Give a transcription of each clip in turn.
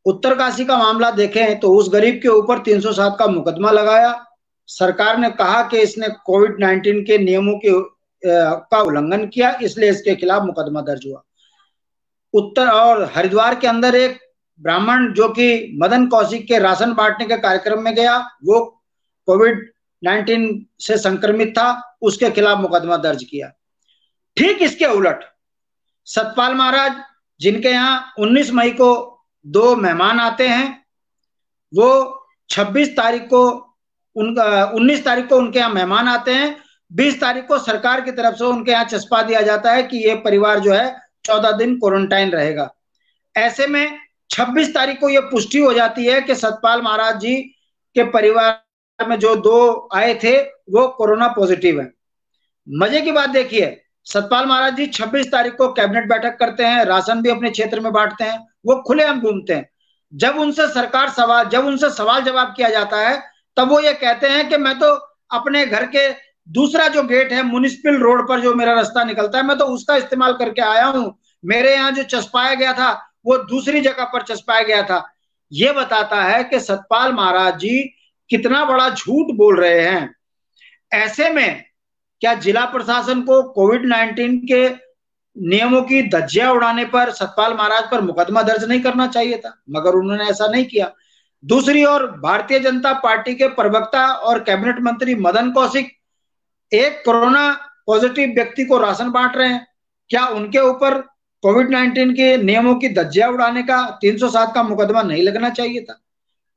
उत्तरकाशी का मामला देखें तो उस गरीब के ऊपर 307 का मुकदमा लगाया। सरकार ने कहा कि इसने कोविड-19 के नियमों का उल्लंघन किया, इसलिए इसके खिलाफ मुकदमा दर्ज हुआ। उत्तर और हरिद्वार के अंदर एक ब्राह्मण जो कि मदन कौशिक के राशन बांटने के कार्यक्रम में गया, वो कोविड-19 से संक्रमित था, उसके खिलाफ मुकदमा दर्ज किया। ठीक इसके उलट सतपाल महाराज, जिनके यहाँ 19 मई को 2 मेहमान आते हैं, वो 26 तारीख को 19 तारीख को उनके यहाँ मेहमान आते हैं, 20 तारीख को सरकार की तरफ से उनके यहाँ चस्पा दिया जाता है कि ये परिवार जो है 14 दिन क्वारंटाइन रहेगा। ऐसे में 26 तारीख को ये पुष्टि हो जाती है कि सतपाल महाराज जी के परिवार में जो 2 आए थे वो कोरोना पॉजिटिव है। मजे की बात देखिए, सतपाल महाराज जी 26 तारीख को कैबिनेट बैठक करते हैं, राशन भी अपने क्षेत्र में बांटते हैं, वो खुलेआम घूमते हैं। जब उनसे सवाल जवाब किया जाता है तब वो ये कहते हैं कि मैं तो अपने घर के दूसरा जो गेट है म्युनिसिपल रोड पर जो मेरा रास्ता निकलता है, मैं तो उसका इस्तेमाल करके आया हूं, मेरे यहाँ जो चस्पाया गया था वो दूसरी जगह पर चस्पाया गया था। ये बताता है कि सतपाल महाराज जी कितना बड़ा झूठ बोल रहे हैं। ऐसे में क्या जिला प्रशासन को कोविड-19 के नियमों की धज्जियां उड़ाने पर सतपाल महाराज पर मुकदमा दर्ज नहीं करना चाहिए था? मगर उन्होंने ऐसा नहीं किया। दूसरी ओर भारतीय जनता पार्टी के प्रवक्ता और कैबिनेट मंत्री मदन कौशिक एक कोरोना पॉजिटिव व्यक्ति को राशन बांट रहे हैं, क्या उनके ऊपर कोविड-19 के नियमों की धज्जियां उड़ाने का 307 का मुकदमा नहीं लगना चाहिए था?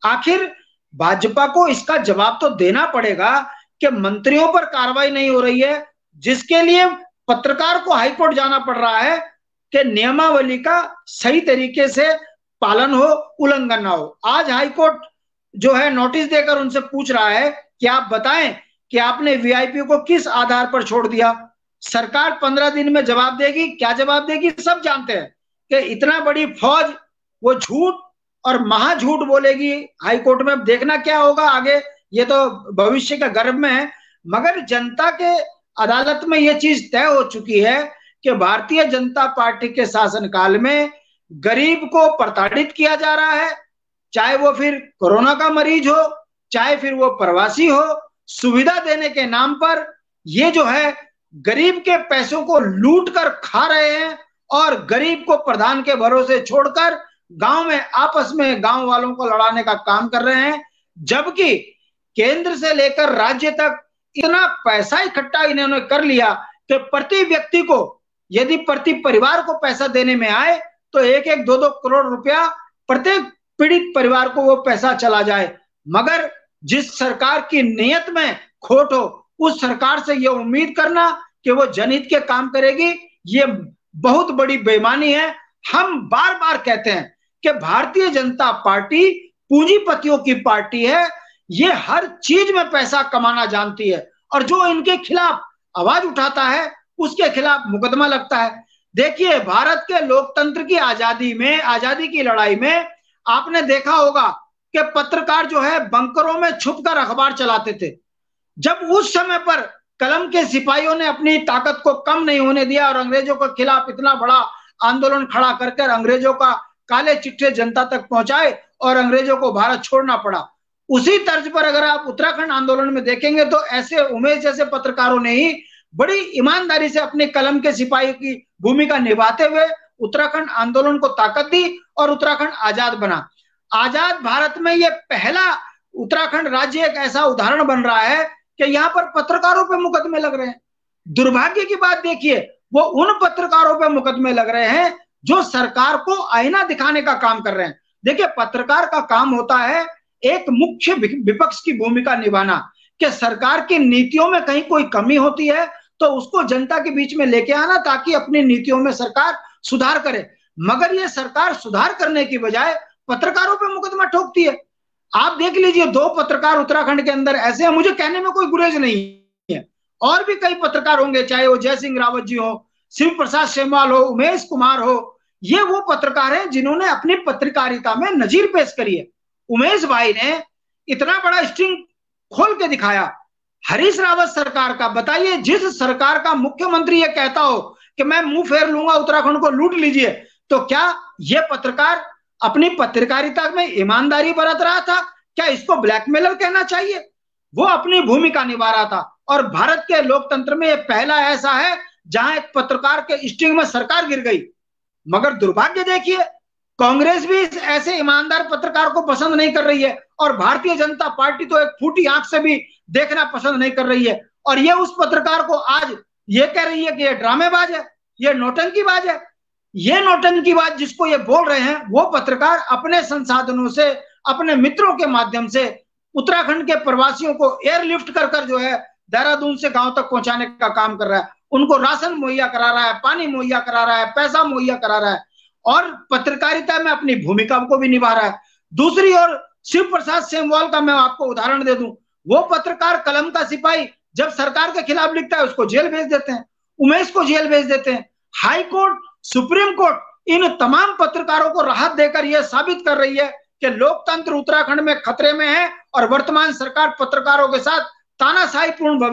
आखिर भाजपा को इसका जवाब तो देना पड़ेगा कि मंत्रियों पर कार्रवाई नहीं हो रही है, जिसके लिए पत्रकार को हाईकोर्ट जाना पड़ रहा है कि नियमावली का सही तरीके से पालन हो, उल्लंघन ना हो। आज हाईकोर्ट जो है नोटिस देकर उनसे पूछ रहा है कि आप बताएं कि आपने वीआईपी को किस आधार पर छोड़ दिया। सरकार 15 दिन में जवाब देगी। क्या जवाब देगी? सब जानते हैं कि इतना बड़ी फौज वो झूठ और महाझूठ बोलेगी हाईकोर्ट में। देखना क्या होगा आगे, ये तो भविष्य का गर्भ में है। मगर जनता के अदालत में ये चीज तय हो चुकी है कि भारतीय जनता पार्टी के शासनकाल में गरीब को प्रताड़ित किया जा रहा है, चाहे वो फिर कोरोना का मरीज हो, चाहे फिर वो प्रवासी हो। सुविधा देने के नाम पर ये जो है गरीब के पैसों को लूट कर खा रहे हैं और गरीब को प्रधान के भरोसे छोड़कर गांव में आपस में गांव वालों को लड़ाने का काम कर रहे हैं। जबकि केंद्र से लेकर राज्य तक इतना पैसा इकट्ठा इन्होंने कर लिया कि प्रति व्यक्ति को, यदि प्रति परिवार को पैसा देने में आए तो 1-1, 2-2 करोड़ रुपया प्रत्येक पीड़ित परिवार को वो पैसा चला जाए। मगर जिस सरकार की नीयत में खोट हो, उस सरकार से ये उम्मीद करना कि वो जनहित के काम करेगी, ये बहुत बड़ी बेईमानी है। हम बार बार कहते हैं कि भारतीय जनता पार्टी पूंजीपतियों की पार्टी है, ये हर चीज में पैसा कमाना जानती है और जो इनके खिलाफ आवाज उठाता है उसके खिलाफ मुकदमा लगता है। देखिए, भारत के लोकतंत्र की आजादी की लड़ाई में आपने देखा होगा कि पत्रकार जो है बंकरों में छुपकर अखबार चलाते थे। जब उस समय पर कलम के सिपाहियों ने अपनी ताकत को कम नहीं होने दिया और अंग्रेजों के खिलाफ इतना बड़ा आंदोलन खड़ा कर अंग्रेजों का काले चिट्ठे जनता तक पहुंचाए और अंग्रेजों को भारत छोड़ना पड़ा। उसी तर्ज पर अगर आप उत्तराखंड आंदोलन में देखेंगे तो ऐसे उमेश जैसे पत्रकारों ने ही बड़ी ईमानदारी से अपने कलम के सिपाही की भूमिका निभाते हुए उत्तराखंड आंदोलन को ताकत दी और उत्तराखंड आजाद बना। आजाद भारत में ये पहला उत्तराखंड राज्य एक ऐसा उदाहरण बन रहा है कि यहाँ पर पत्रकारों पे मुकदमे लग रहे हैं। दुर्भाग्य की बात देखिए, वो उन पत्रकारों पे मुकदमे लग रहे हैं जो सरकार को आईना दिखाने का काम कर रहे हैं। देखिए, पत्रकार का काम होता है एक मुख्य विपक्ष की भूमिका निभाना, कि सरकार की नीतियों में कहीं कोई कमी होती है तो उसको जनता के बीच में लेके आना ताकि अपनी नीतियों में सरकार सुधार करे। मगर ये सरकार सुधार करने की बजाय पत्रकारों पे मुकदमा ठोकती है। आप देख लीजिए, 2 पत्रकार उत्तराखंड के अंदर ऐसे हैं, मुझे कहने में कोई गुरेज नहीं है, और भी कई पत्रकार होंगे, चाहे वो जय सिंह रावत जी हो, शिव प्रसाद सेमवाल हो, उमेश कुमार हो। ये वो पत्रकार हैं जिन्होंने अपनी पत्रकारिता में नजीर पेश करी है। उमेश भाई ने इतना बड़ा स्ट्रिंग खोल के दिखाया हरीश रावत सरकार का। बताइए, जिस सरकार का मुख्यमंत्री ये कहता हो कि मैं मुंह फेर लूंगा, उत्तराखंड को लूट लीजिए, तो क्या ये पत्रकार अपनी पत्रकारिता में ईमानदारी बरत रहा था, क्या इसको ब्लैकमेलर कहना चाहिए? वो अपनी भूमिका निभा रहा था। और भारत के लोकतंत्र में यह पहला ऐसा है जहां एक पत्रकार के स्टिंग में सरकार गिर गई। मगर दुर्भाग्य देखिए, कांग्रेस भी इस ऐसे ईमानदार पत्रकार को पसंद नहीं कर रही है, और भारतीय जनता पार्टी तो एक फूटी आंख से भी देखना पसंद नहीं कर रही है। और ये उस पत्रकार को आज ये कह रही है कि ये ड्रामेबाज है, ये नौटंकीबाज है। ये नौटंकीबाज जिसको ये बोल रहे हैं, वो पत्रकार अपने संसाधनों से, अपने मित्रों के माध्यम से उत्तराखंड के प्रवासियों को एयरलिफ्ट कर कर जो है देहरादून से गांव तक पहुंचाने का काम कर रहा है। उनको राशन मुहैया करा रहा है, पानी मुहैया करा रहा है, पैसा मुहैया करा रहा है, और पत्रकारिता में अपनी भूमिका को भी निभा रहा है। दूसरी ओर शिव प्रसाद सेमवाल का मैं आपको उदाहरण दे दूं, वो पत्रकार कलम का सिपाही जब सरकार के खिलाफ लिखता है उसको जेल भेज देते हैं, उमेश को जेल भेज देते हैं। हाई कोर्ट, सुप्रीम कोर्ट इन तमाम पत्रकारों को राहत देकर यह साबित कर रही है कि लोकतंत्र उत्तराखंड में खतरे में है, और वर्तमान सरकार पत्रकारों के साथ तानाशाहीपूर्ण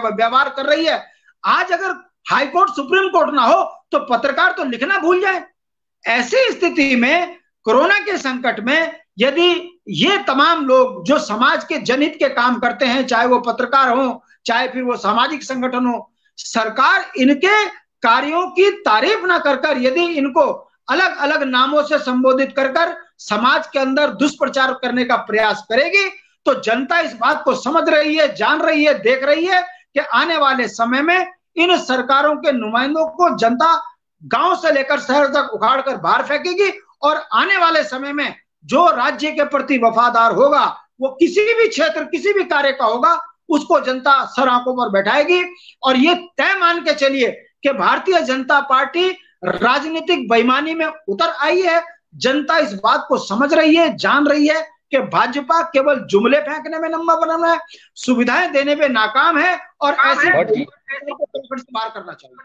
व्यवहार कर रही है। आज अगर हाई कोर्ट, सुप्रीम कोर्ट ना हो तो पत्रकार तो लिखना भूल जाए। ऐसी स्थिति में, कोरोना के संकट में, यदि ये तमाम लोग जो समाज के जनहित के काम करते हैं, चाहे वो पत्रकार हो, चाहे फिर वो सामाजिक संगठन हो, सरकार इनके कार्यों की तारीफ ना कर यदि इनको अलग अलग नामों से संबोधित कर समाज के अंदर दुष्प्रचार करने का प्रयास करेगी, तो जनता इस बात को समझ रही है, जान रही है, देख रही है कि आने वाले समय में इन सरकारों के नुमाइंदों को जनता गांव से लेकर शहर तक उखाड़ कर बाहर फेंकेगी। और आने वाले समय में जो राज्य के प्रति वफादार होगा, वो किसी भी क्षेत्र, किसी भी कार्य का होगा, उसको जनता सर आंखों पर बैठाएगी। और ये तय मान के चलिए कि भारतीय जनता पार्टी राजनीतिक बेईमानी में उतर आई है। जनता इस बात को समझ रही है, जान रही है कि भाजपा केवल जुमले फेंकने में नंबर वन है, सुविधाएं देने में नाकाम है, और ऐसे बाहर करना चाहिए।